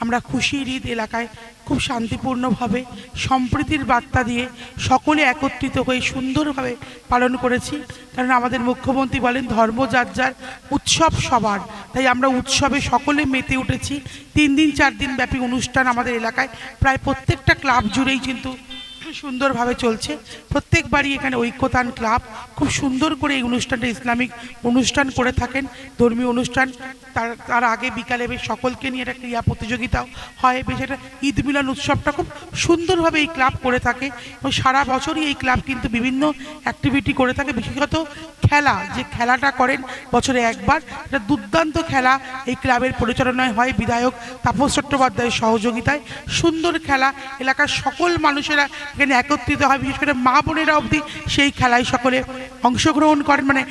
আমরা খুশির ঈদ এলাকায় খুব শান্তিপূর্ণভাবে সম্প্রীতির বার্তা দিয়ে সকলে একত্রিত হয়ে সুন্দরভাবে পালন করেছি। কারণ আমাদের মুখ্যমন্ত্রী বলেন ধর্ম যার যার, উৎসব সবার। তাই আমরা উৎসবে সকলে মেতে উঠেছি। 3 দিন 4 দিন ব্যাপী অনুষ্ঠান আমাদের এলাকায় প্রায় প্রত্যেকটা ক্লাব জুড়েই কিন্তু সুন্দরভাবে চলছে। প্রত্যেকবারই এখানে ঐক্যতান ক্লাব খুব সুন্দর করে এই অনুষ্ঠানটা ইসলামিক অনুষ্ঠান করে থাকেন, ধর্মীয় অনুষ্ঠান। তার আগে বিকালে বেশ সকলকে নিয়ে একটা ক্রীড়া প্রতিযোগিতাও হয়। বেশ একটা ঈদ মিলন উৎসবটা খুব সুন্দরভাবে এই ক্লাব করে থাকে এবং সারা বছরই এই ক্লাব কিন্তু বিভিন্ন অ্যাক্টিভিটি করে থাকে। বিশেষত খেলা, যে খেলাটা করেন বছরে একবার, এটা দুর্দান্ত খেলা এই ক্লাবের পরিচালনায় হয় বিধায়ক তাপস চট্টোপাধ্যায়ের সহযোগিতায়। সুন্দর খেলা, এলাকার সকল মানুষেরা এখানে একত্রিত হয়, বিশেষ করে মা বোনেরা অবধি সেই খেলায় সকলে অংশগ্রহণ করেন। মানে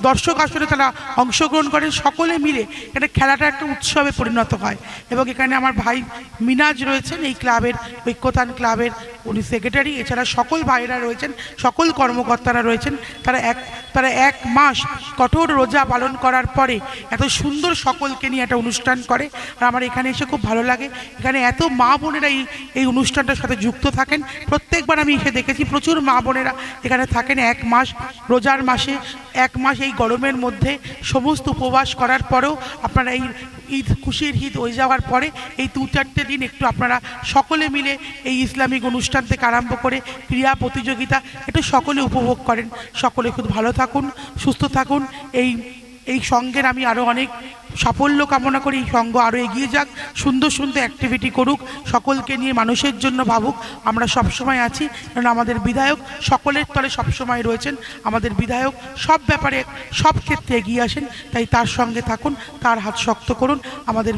দর্শক আসলে তারা অংশগ্রহণ করেন, সকলে মিলে এখানে খেলাটা একটা উৎসবে পরিণত হয়। এবং এখানে আমার ভাই মিনাজ রয়েছেন, এই ক্লাবের ঐক্যতান ক্লাবের উনি সেক্রেটারি। এছাড়া সকল ভাইরা রয়েছেন, সকল কর্মকর্তারা রয়েছেন। তারা এক মাস কঠোর রোজা পালন করার পরে এত সুন্দর সকলকে নিয়ে একটা অনুষ্ঠান করে। আর আমার এখানে এসে খুব ভালো লাগে, এখানে এত মা বোনেরা এই অনুষ্ঠানটার সাথে যুক্ত থাকেন। প্রত্যেকবার আমি এসে দেখেছি প্রচুর মা বোনেরা এখানে থাকেন। এক মাস রোজার মাসে, এক মাস এই গরমের মধ্যে সমস্ত উপবাস করার পরেও আপনারা এই ঈদ, খুশির ঈদ হয়ে যাওয়ার পরে এই 2-4টে দিন একটু আপনারা সকলে মিলে এই ইসলামিক অনুষ্ঠান থেকে আরম্ভ করে ক্রীড়া প্রতিযোগিতা একটু সকলে উপভোগ করেন। সকলে খুব ভালো থাকুন, সুস্থ থাকুন। এই সঙ্গের আমি আরও অনেক সাফল্য কামনা করি। এই সঙ্গ আরও এগিয়ে যাক, সুন্দর সুন্দর অ্যাক্টিভিটি করুক, সকলকে নিয়ে মানুষের জন্য ভাবুক। আমরা সবসময় আছি, কারণ আমাদের বিধায়ক সকলের তলে সবসময় রয়েছেন। আমাদের বিধায়ক সব ব্যাপারে, সব ক্ষেত্রে এগিয়ে আসেন। তাই তার সঙ্গে থাকুন, তার হাত শক্ত করুন। আমাদের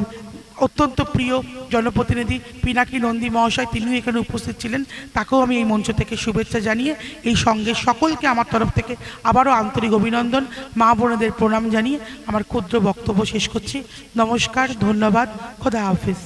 অত্যন্ত প্রিয় জনপ্রতিনিধি পিনাকি নন্দী মহাশয়, তিনিও এখানে উপস্থিত ছিলেন। তাকেও আমি এই মঞ্চ থেকে শুভেচ্ছা জানিয়ে এই সঙ্গে সকলকে আমার তরফ থেকে আবারও আন্তরিক অভিনন্দন, মা বোনেদের প্রণাম জানিয়ে আমার ক্ষুদ্র বক্তব্য শেষ করছি। নমস্কার, ধন্যবাদ, খোদা হাফিজ।